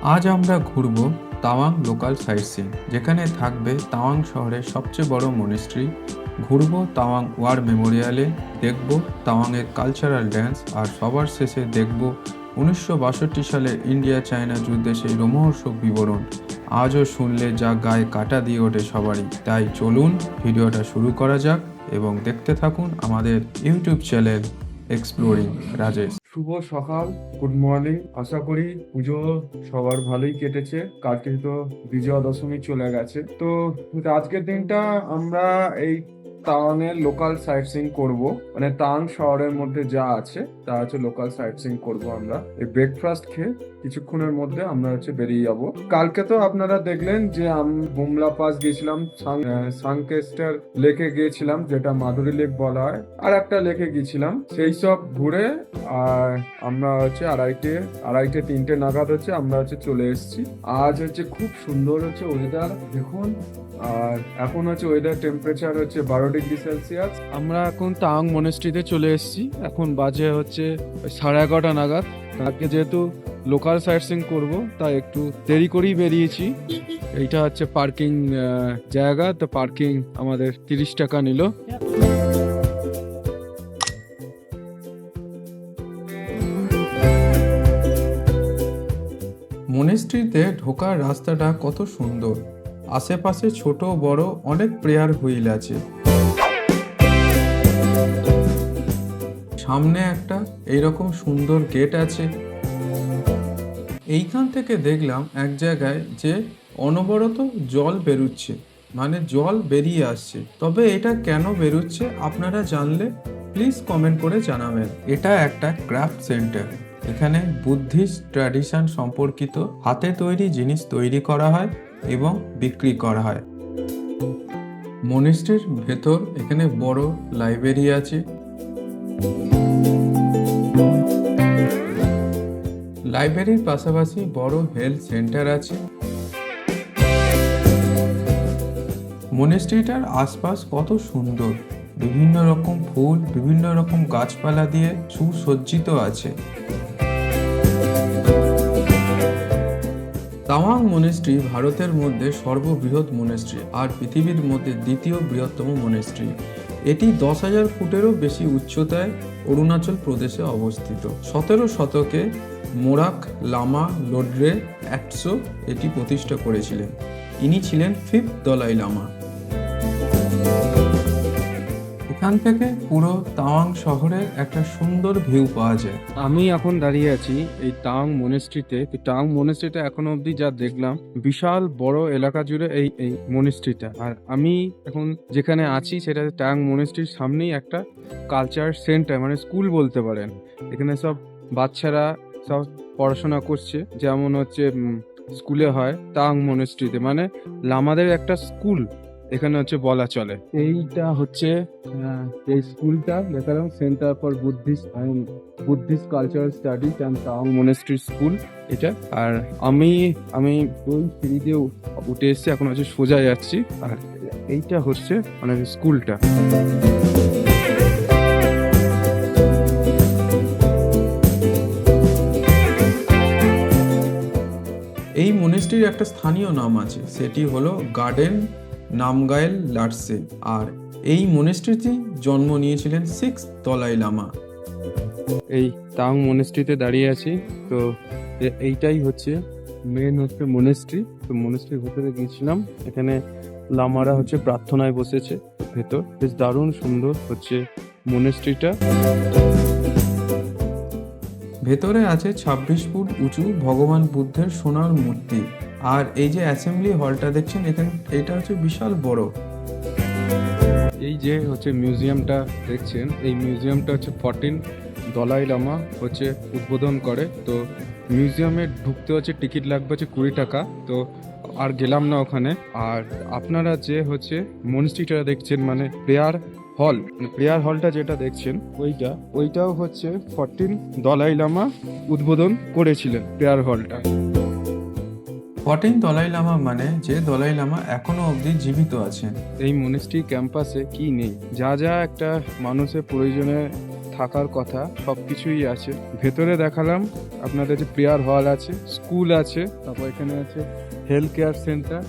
আজ আমরা ঘুরব তাওয়াং লোকাল সাইট সিন, যেখানে থাকবে তাওয়াং শহরের সবচেয়ে বড় মনেস্ট্রি, ঘুরব তাওয়াং ওয়ার মেমোরিয়ালে, দেখব তাওয়াংয়ের কালচারাল ড্যান্স, আর সবার শেষে দেখব 1962 সালের ইন্ডিয়া চায়না যুদ্ধে সেই রোমহর্ষক বিবরণ। আজও শুনলে যা গায়ে কাটা দিয়ে ওঠে সবারই। তাই চলুন ভিডিওটা শুরু করা যাক এবং দেখতে থাকুন আমাদের ইউটিউব চ্যানেল এক্সপ্লোরিং রাজেশ। শুভ সকাল, গুড মর্নিং। আশা করি পুজো সবার ভালোই কেটেছে। কালকে তো বিজয়া দশমী চলে গেছে, তো আজকের দিনটা আমরা এই তাওয়াংয়ের লোকাল সাইট সিইং করবো। মানে তাওয়াং শহরের মধ্যে যা আছে তা হচ্ছে লোকাল সাইট সিইং করবো আমরা। এই ব্রেকফাস্ট খেয়ে কিছুক্ষণের মধ্যে আমরা বেরিয়ে যাব। কালকে তো আপনারা দেখলেন যে আমি বুমলা পাস গেছিলাম, সানকেস্টার লেকে গিয়েছিলাম, যেটা মাধুরী লেক বলা হয়, আর একটা লেকে গিয়েছিলাম। সেই সব ঘুরে আর আমরা আড়াইটে তিনটে নাগাদ আমরা চলে এসেছি। আজ খুব সুন্দর ওয়েদার দেখুন। আর এখন ওয়েদার টেম্পারেচার 12 ডিগ্রি সেলসিয়াস। আমরা এখন তাওয়াং মনেস্ট্রিতে চলে এসেছি। এখন বাজে 11:30 নাগাদ। আজকে যেহেতু লোকাল সাইট সিইং করবো তাই একটু দেরি করেই বেরিয়েছি। এইটা পার্কিং জায়গা, তো পার্কিং আমাদের 30 টাকা নিল। মনেস্ট্রিতে ঢোকার রাস্তাটা কত সুন্দর, আশেপাশে ছোট বড় অনেক প্রেয়ার হুইল আছে। সামনে একটা এইরকম সুন্দর গেট আছে। এইখান থেকে দেখলাম এক জায়গায় যে অনবরত জল বেরোচ্ছে, মানে জল বেরিয়ে আসছে। তবে এটা কেন বেরোচ্ছে আপনারা জানলে প্লিজ কমেন্ট করে জানাবেন। এটা একটা ক্রাফট সেন্টার। এখানে বুদ্ধিস্ট ট্র্যাডিশন সম্পর্কিত হাতে তৈরি জিনিস তৈরি করা হয় এবং বিক্রি করা হয়। মনেস্ট্রির ভেতর এখানে বড় লাইব্রেরি আছে। লাইব্রেরির পাশাপাশি বড় হেলথ সেন্টার আছে। মনেস্ট্রিটার আশপাশ কত সুন্দর, বিভিন্ন রকম ফুল, বিভিন্ন রকম গাছপালা দিয়ে সুসজ্জিত আছে। তাওয়াং মনেস্ট্রি ভারতের মধ্যে সর্ববৃহৎ মনেস্ট্রি আর পৃথিবীর মধ্যে দ্বিতীয় বৃহত্তম মনেস্ট্রি। এটি 10,000 ফুটেরও বেশি উচ্চতায় অরুণাচল প্রদেশে অবস্থিত। 17 শতকে মোরাক লামা লোড্রে অ্যাটসো এটি প্রতিষ্ঠা করেছিলেন। ইনি ছিলেন 5th দলাই লামা। এখান থেকে পুরো তাওয়াং শহরের একটা সুন্দর ভিউ পাওয়া যায়। আমি এখন দাঁড়িয়ে আছি এই তাওয়াং মনেস্ট্রিতে। তাওয়াং মনেস্ট্রিটা এখনো অবধি যা দেখলাম, বিশাল বড় এলাকা জুড়ে এই মনেস্ট্রিটা। আর আমি এখন যেখানে আছি সেটা তাওয়াং মনেস্ট্রির সামনেই একটা কালচার সেন্টার, মানে স্কুল বলতে পারেন। এখানে সব বাচ্চারা সব পড়াশোনা করছে, যেমন স্কুলে হয় তাওয়াং মনেস্ট্রিতে, মানে লামাদের একটা স্কুল এখানে বলা চলে। এইটা এই স্কুলটা দেখালাম, centre for Buddhist cultural studies and Tawang monastery school এটা। আর আমি ওই সিঁড়ি দিয়ে উঠে এসেছি, এখন সোজা যাচ্ছি। আর এইটা মানে স্কুলটা। এই মনেস্ট্রির একটা স্থানীয় নাম আছে, সেটি হলো গার্ডেন নামগাইল লাটসে। আর এই মনেস্ট্রিতেই জন্ম নিয়েছিলেন 6th দলাই লামা। এই তাওয়াং মনেস্ট্রিতে দাঁড়িয়ে আছি। তো এইটাই মেন মনেস্ট্রি। তো মনেস্ট্রির ভেতরে গিয়েছিলাম। এখানে লামারা প্রার্থনায় বসেছে ভেতর। বেশ দারুণ সুন্দর মনেস্ট্রিটা। ভেতরে আছে 26 ফুট উঁচু ভগবান বুদ্ধের সোনার মূর্তি। আর এই যে অ্যাসেম্বলি হলটা দেখছেন এখানে, এটা বিশাল বড়। এই যে মিউজিয়ামটা দেখছেন, এই মিউজিয়ামটা 14 দলাই লামা উদ্বোধন করে। তো মিউজিয়ামে ঢুকতে টিকিট লাগবে 20 টাকা। তো আর গেলাম না ওখানে। আর আপনারা যে মনস্ট্রিটা দেখছেন, মানে প্রেয়ার হলটা যেটা দেখছেন, ওইটাও 14 দলাই লামা উদ্বোধন করেছিলেন প্রেয়ার হলটা। 14 দলাই লামা মানে যে দলাই লামা এখনো অবধি জীবিত আছেন। এই মনেস্ট্রি ক্যাম্পাসে কি নেই, যা যা একটা মানুষের প্রয়োজনে থাকার কথা সবকিছুই আছে। ভেতরে দেখালাম আপনাদের যে প্রেয়ার হল আছে, স্কুল আছে, তারপর এখানে আছে হেলথ কেয়ার সেন্টার,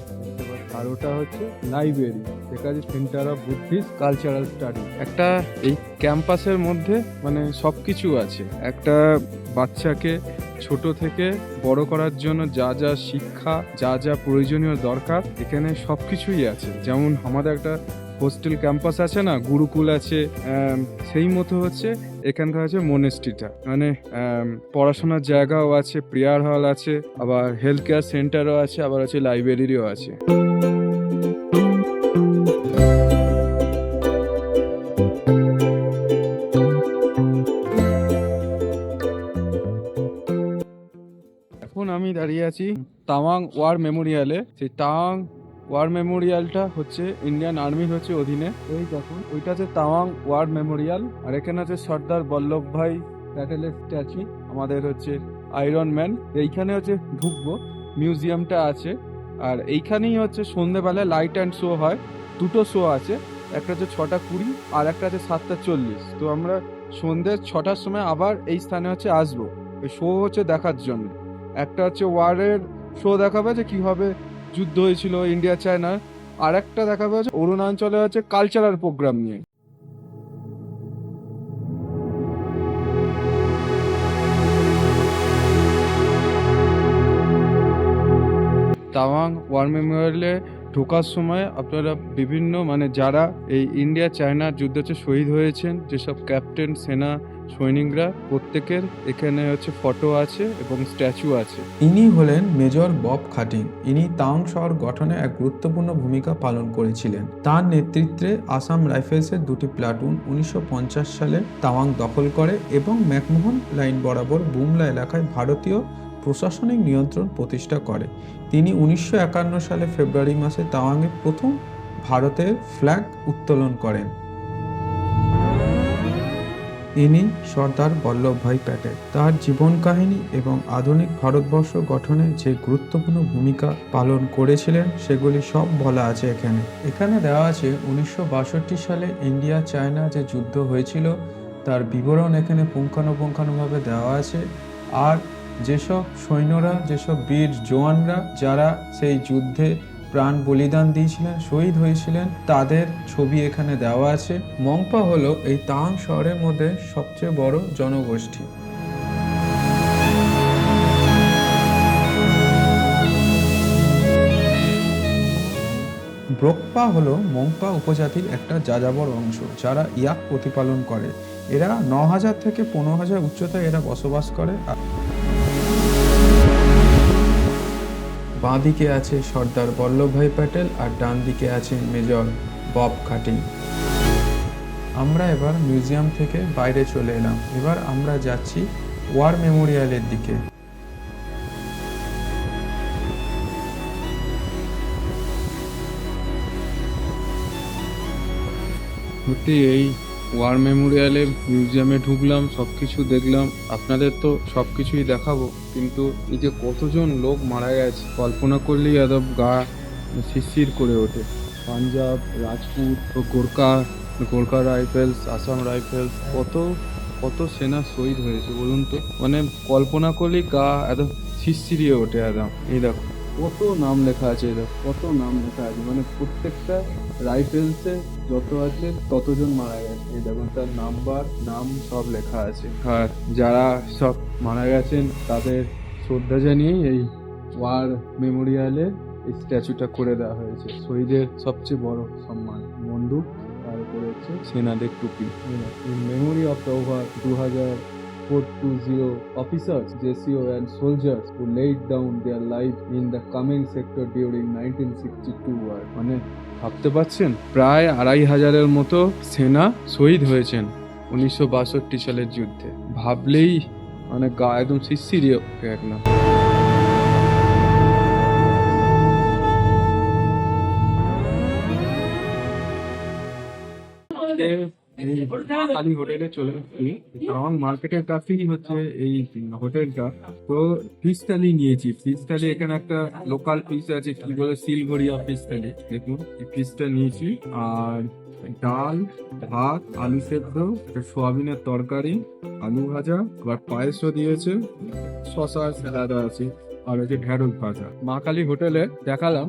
আর ওটা হচ্ছে লাইব্রেরি, যেটা আছে centre of Buddhist cultural study. একটা এই ক্যাম্পাসের মধ্যে মানে সবকিছু আছে। একটা বাচ্চাকে ছোট থেকে বড় করার জন্য যা যা শিক্ষা, যা যা প্রয়োজনীয় দরকার, এখানে সবকিছুই আছে। যেমন আমাদের একটা হোস্টেল ক্যাম্পাস আছে না, গুরুকুল আছে, সেই মতো হচ্ছে এখানকার আছে মনেস্ট্রিটা। মানে পড়াশোনার জায়গাও আছে, প্রেয়ার হল আছে, আবার হেলথ কেয়ার সেন্টারও আছে, আবার আছে লাইব্রেরিও আছে। এখন আমি দাঁড়িয়ে আছি তাওয়াং ওয়ার মেমোরিয়ালে। সেই তাওয়াং ওয়ার মেমোরিয়ালটা হচ্ছে ইন্ডিয়ান আর্মির হচ্ছে অধীনে। ওই দেখুন, ওইটা হচ্ছে তাওয়াং ওয়ার মেমোরিয়াল। আর এখানে আছে সর্দার বল্লভভাই প্যাটেলের স্ট্যাচু, আমাদের হচ্ছে আয়রন ম্যান। এইখানে হচ্ছে ঢুকবো, মিউজিয়ামটা আছে। আর এইখানেই হচ্ছে সন্ধ্যেবেলা লাইট অ্যান্ড শো হয়। দুটো শো আছে, একটা হচ্ছে 6:20 আর একটা আছে 7:40। তো আমরা সন্ধ্যে 6টার সময় আবার এই স্থানে হচ্ছে আসবো ওই শো হচ্ছে দেখার জন্য। একটা হচ্ছে ওয়ারের শো দেখাবে যে কিভাবে যুদ্ধ হয়েছিল ইন্ডিয়া চায়নার, আর একটা দেখাবে হচ্ছে অরুণাচলে হচ্ছে কালচারাল প্রোগ্রাম নিয়ে। তাওয়াং ওয়ার মেমোরিয়ালে ঢোকার সময় আপনারা বিভিন্ন মানে যারা এই ইন্ডিয়া চায়নার যুদ্ধে হচ্ছে শহীদ হয়েছেন, যেসব ক্যাপ্টেন, সেনা সৈনিকরা, প্রত্যেকের এখানে হচ্ছে ফটো আছে এবং স্ট্যাচু আছে। ইনি হলেন মেজর বব খাটিং। ইনি তাওয়াং শহর গঠনে এক গুরুত্বপূর্ণ ভূমিকা পালন করেছিলেন। তার নেতৃত্বে আসাম রাইফেলসের দুটি প্লাটুন 1950 সালে তাওয়াং দখল করে এবং ম্যাকমোহন লাইন বরাবর বুমলা এলাকায় ভারতীয় প্রশাসনিক নিয়ন্ত্রণ প্রতিষ্ঠা করে। তিনি 1951 সালে ফেব্রুয়ারি মাসে তাওয়াংয়ে প্রথম ভারতের ফ্ল্যাগ উত্তোলন করেন। ইনি সর্দার বল্লভভাই প্যাটেল। তার জীবন কাহিনী এবং আধুনিক ভারতবর্ষ গঠনে যে গুরুত্বপূর্ণ ভূমিকা পালন করেছিলেন সেগুলি সব বলা আছে এখানে। এখানে দেওয়া আছে 1962 সালে ইন্ডিয়া চায়না যে যুদ্ধ হয়েছিল তার বিবরণ এখানে পুঙ্খানুপুঙ্খানুভাবে দেওয়া আছে। আর যেসব সৈন্যরা, যেসব বীর জওয়ানরা যারা সেই যুদ্ধে প্রাণ বলিদান দিয়েছিলেন, শহীদ হয়েছিলেন, তাদের ছবি এখানে দেওয়া আছে। মংপা হলো এই তাওয়াং শহরের মধ্যে সবচেয়ে বড় জনগোষ্ঠী। ব্রোকপা হলো মংপা উপজাতির একটা যাযাবর অংশ যারা ইয়াক প্রতিপালন করে। এরা 9,000 থেকে 15,000 উচ্চতায় এরা বসবাস করে। বাঁ দিকে আছে সর্দার বল্লভভাই প্যাটেল আর ডান দিকে আছে মেজর বব খাটিং। আমরা এবার মিউজিয়াম থেকে বাইরে চলে এলাম। এবার আমরা যাচ্ছি ওয়ার মেমোরিয়ালের দিকে। সত্যি এই ওয়ার মেমোরিয়ালে মিউজিয়ামে ঢুকলাম, সবকিছু দেখলাম। আপনাদের তো সবকিছুই দেখাবো, কিন্তু এই যে কতজন লোক মারা গেছে কল্পনা করলেই একদম গা শিরশির করে ওঠে। পাঞ্জাব, রাজপুত, গোর্খা রাইফেলস, আসাম রাইফেলস, কত কত সেনা শহীদ হয়েছে বলুন তো। মানে কল্পনা করলেই গা একদম শিরশিরিয়ে ওঠে একদম। এই দেখো কত নাম লেখা আছে, এই দেখো কত নাম লেখা আছে। মানে প্রত্যেকটা রাইফেলসে যত আছে ততজন মারা গেছে। এই দেখুন তার নাম্বার, নাম সব লেখা আছে। আর যারা সব মারা গেছেন তাদের শ্রদ্ধা জানিয়ে এই ওয়ার মেমোরিয়ালে এই স্ট্যাচুটা করে দেওয়া হয়েছে। শহীদের সবচেয়ে বড় সম্মান বন্দুক, তার উপরে হচ্ছে সেনাদের টুপি। In memory of the over 2,420 officers, JCO and soldiers who laid down their life in the Kameng sector during 1962 war. মানে ভাবতে পারছেন, প্রায় 2,500-এর মতো সেনা শহীদ হয়েছেন 1962 সালের যুদ্ধে। ভাবলেই মানে গা একদম শিরশিরিয়ে ওঠে একদম। এই খালি হোটেলে চলে এসেছি। তাওয়াং মার্কেটের কাছেই হচ্ছে এই হোটেলটা। তো ফিশ থালি নিয়েছি। ফিশ থালি এখানে একটা লোকাল ফিশ আছে, কি বলে শিলঘড়িয়া ফিশ থালি। দেখুন এই ফিশটা নিয়েছি, আর ডাল, ভাত, আলু সেদ্ধ, একটা সোয়াবিনের তরকারি, আলু ভাজা, আবার পায়েসও দিয়েছে, শশা স্যালাড আছে, আর হচ্ছে ঢেঁড়স ভাজা। মা কালী হোটেলে দেখালাম,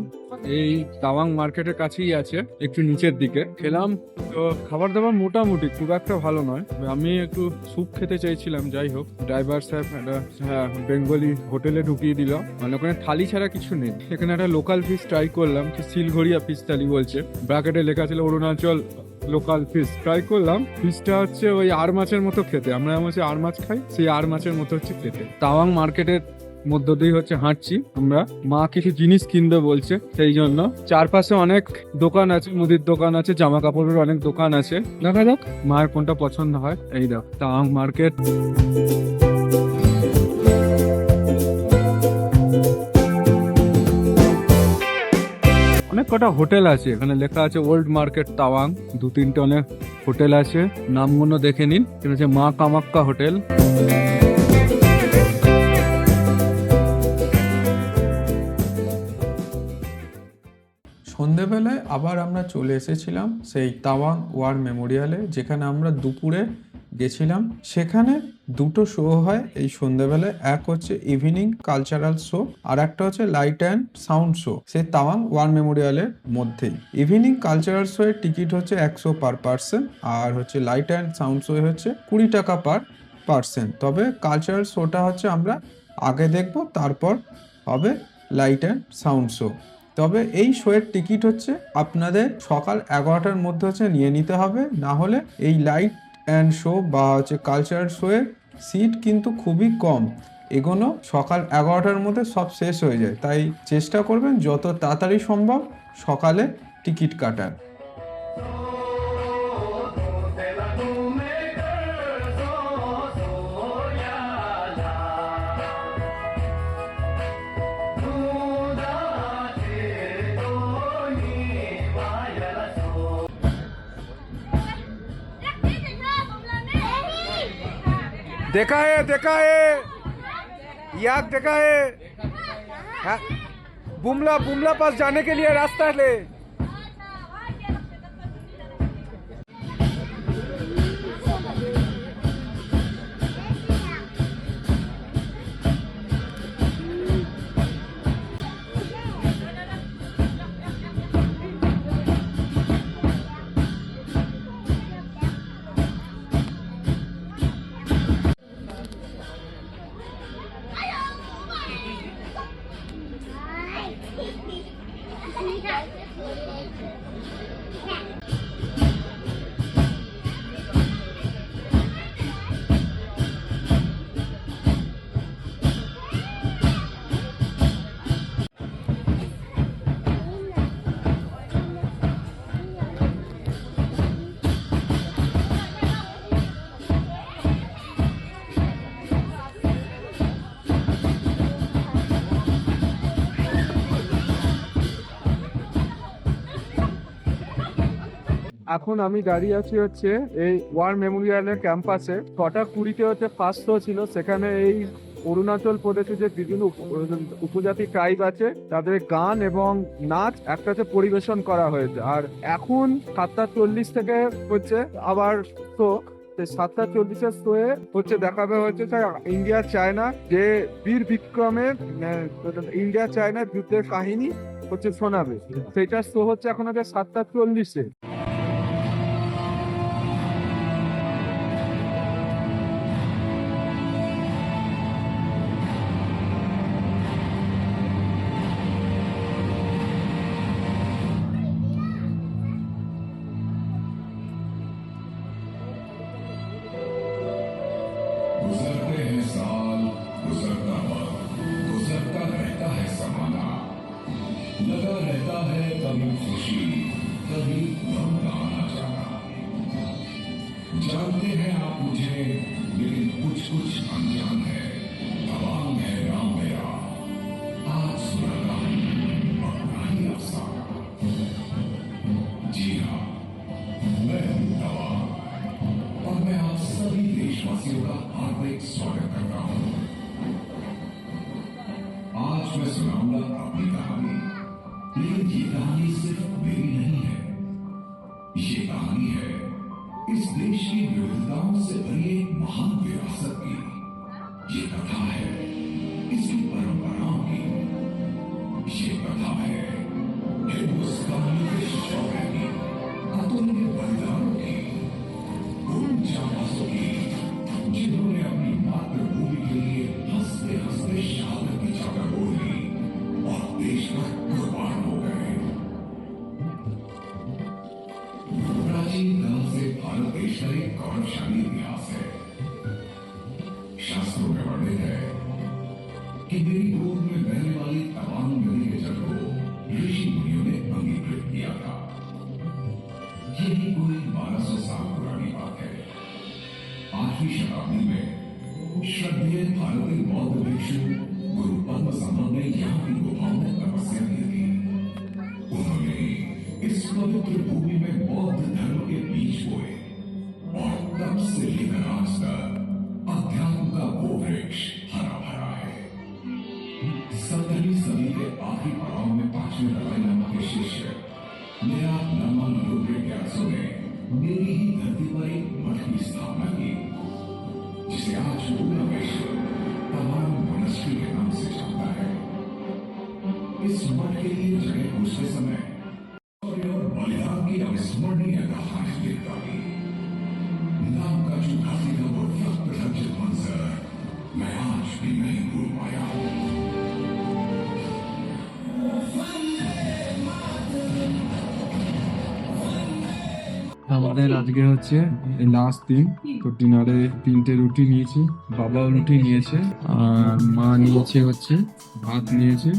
এই তাওয়াং মার্কেটের কাছেই আছে, একটু নিচের দিকে। খেলাম, তো খাবার দাবার মোটামুটি খুব একটা ভালো নয়। আমি একটু স্যুপ খেতে চাইছিলাম, যাই হোক ড্রাইভার সাহেব একটা বেঙ্গলি হোটেলে ঢুকিয়ে দিল, মানে ওখানে থালি ছাড়া কিছু নেই। এখানে একটা লোকাল ফিশ ট্রাই করলাম, কি শিলঘড়িয়া ফিশ থালি বলছে, ব্র্যাকেটে লেখা ছিল অরুণাচল লোকাল ফিশ। ট্রাই করলাম, ফিশটা হচ্ছে ওই আর মাছের মতো খেতে, আমরা হচ্ছে আর মাছ খাই, সেই আর মাছের মতো হচ্ছে খেতে। তাওয়াং মার্কেটের মধ্য দিয়ে হচ্ছে হাঁটছি আমরা, মা কিছু জিনিস কিনবে বলছে, সেই জন্য। চারপাশে অনেক দোকান আছে, মুদির দোকান আছে, জামা কাপড়ের অনেক দোকান আছে, দেখা যাক মায়ের কোনটা পছন্দ হয়। এই দেখ তাওয়াং মার্কেট। অনেক কটা হোটেল আছে এখানে, লেখা আছে ওল্ড মার্কেট তাওয়াং। 2-3টে অনেক হোটেল আছে, নামগুলো দেখে নিন। এটা হচ্ছে মা কামাক্কা হোটেল। সন্ধেবেলায় আবার আমরা চলে এসেছিলাম সেই তাওয়াং ওয়ার মেমোরিয়ালে, যেখানে আমরা দুপুরে গেছিলাম। সেখানে দুটো শো হয় এই সন্ধেবেলায়, এক হচ্ছে ইভিনিং কালচারাল শো, আর একটা হচ্ছে লাইট অ্যান্ড সাউন্ড শো, সেই তাওয়াং ওয়ার মেমোরিয়ালের মধ্যেই। ইভিনিং কালচারাল শো এর টিকিট হচ্ছে 100 পার পার্সন, আর হচ্ছে লাইট অ্যান্ড সাউন্ড শো হচ্ছে 20 টাকা পার পার্সন। তবে কালচারাল শোটা হচ্ছে আমরা আগে দেখব, তারপর হবে লাইট অ্যান্ড সাউন্ড শো। তবে এই শোয়ের টিকিট হচ্ছে আপনাদের সকাল 11টার মধ্যে হচ্ছে নিয়ে নিতে হবে, না হলে এই লাইট অ্যান্ড শো বা হচ্ছে কালচারাল শোয়ের সিট কিন্তু খুবই কম। এগুলো সকাল 11টার মধ্যে সব শেষ হয়ে যায়, তাই চেষ্টা করবেন যত তাড়াতাড়ি সম্ভব সকালে টিকিট কাটার। देखा है याद देखा है, बुमला पास जाने के लिए रास्ता ले। এখন আমি দাঁড়িয়ে আছি হচ্ছে এই ওয়ার মেমোরিয়ালের ক্যাম্পাসে। 6:20 হচ্ছে ফার্স্ট শো ছিল। সেখানে এই অরুণাচল প্রদেশে যে বিভিন্ন উপজাতি ট্রাইব আছে তাদের গান এবং নাচ একসাথে পরিবেশন করা হয়েছে। আর এখন 7:40 থেকে হচ্ছে আবার শো। 7:40 শোয়ে হচ্ছে দেখাবে হচ্ছে ইন্ডিয়া চায়না যে বীর বিক্রমের ইন্ডিয়া চায়নার যুদ্ধের কাহিনী হচ্ছে শোনাবে। সেটার শো হচ্ছে এখন হচ্ছে 7:40। गुजरते हैं साल, गुजरता वक्त, गुजरता रहता है समाना, लगा रहता है कभी खुशी, कभी गम का आना जाना। जानते हैं आप मुझे, लेकिन कुछ कुछ अनजान है। तवांग है राम मेरा, आज सुनाता हूं अपना ही अफसाना। जी हाँ, मैं हूं तवांग, लेकिन ये कहानी सिर्फ मेरी नहीं है, ये कहानी है इस देश की विविधताओं से भरी एक महान विरासत की। ये कथा है इसकी परंपराओं की, ये कथा है हिंदुस्तानी के शौर्य की, अतुल्य बलिदानों की, उन जाबाजों की जिन्होंने अपनी मातृभूमि के लिए हंसते हंसते शहादत की चादर ओढ़ ली और देश पर कुर्बान हो गए। प्राचीन काल से भारत देश का एक गौरवशाली इतिहास है। शास्त्रों में वर्णित है कि मेरी गोद में बहने वाली तवांग नदी के जल को ऋषि मुनियों ने अंगीकृत किया था। यही कोई 1200 साल पुरानी बात है। 8वीं शताब्दी में श्रद्धेय भारतीय बौद्ध भिक्षु गुरु पद्म संभव ने यहाँ की गुफाओं में तपस्या की थी। उन्होंने इस पवित्र भूमि में बौद्ध धर्म के बीज बोए और तब से लेकर आज तक अध्यात्म का वो वृक्ष हरा भरा है। 17वीं सदी के आखिरी पड़ाव में 5वें दलाई लामा के शिष्य मेरा लामा लोब्रे ग्यात्सो ने मेरी ही धरती पर एक मठ की स्थापना की, जिसे आज पूरा विश्व तवांग मोनेस्ट्री के नाम से जानता है। इस मठ के लिए जगह खोजते समय और बलिदान की अविस्मरणीय कहानी लिखता भी नाम का चुकासी का वो रक्त रंजित मंजर मैं आज भी नहीं भूल पाया हूँ। আমাদের আজকে হচ্ছে লাস্ট দিন, তো ডিনারে 3টে রুটি নিয়েছি, বাবাও রুটি নিয়েছে, আর মা নিয়েছে হচ্ছে ভাত নিয়েছে,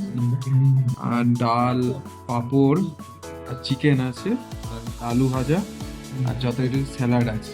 আর ডাল, পাঁপড়, আর চিকেন আছে, আর আলু ভাজা, আর যত একটু স্যালাড আছে।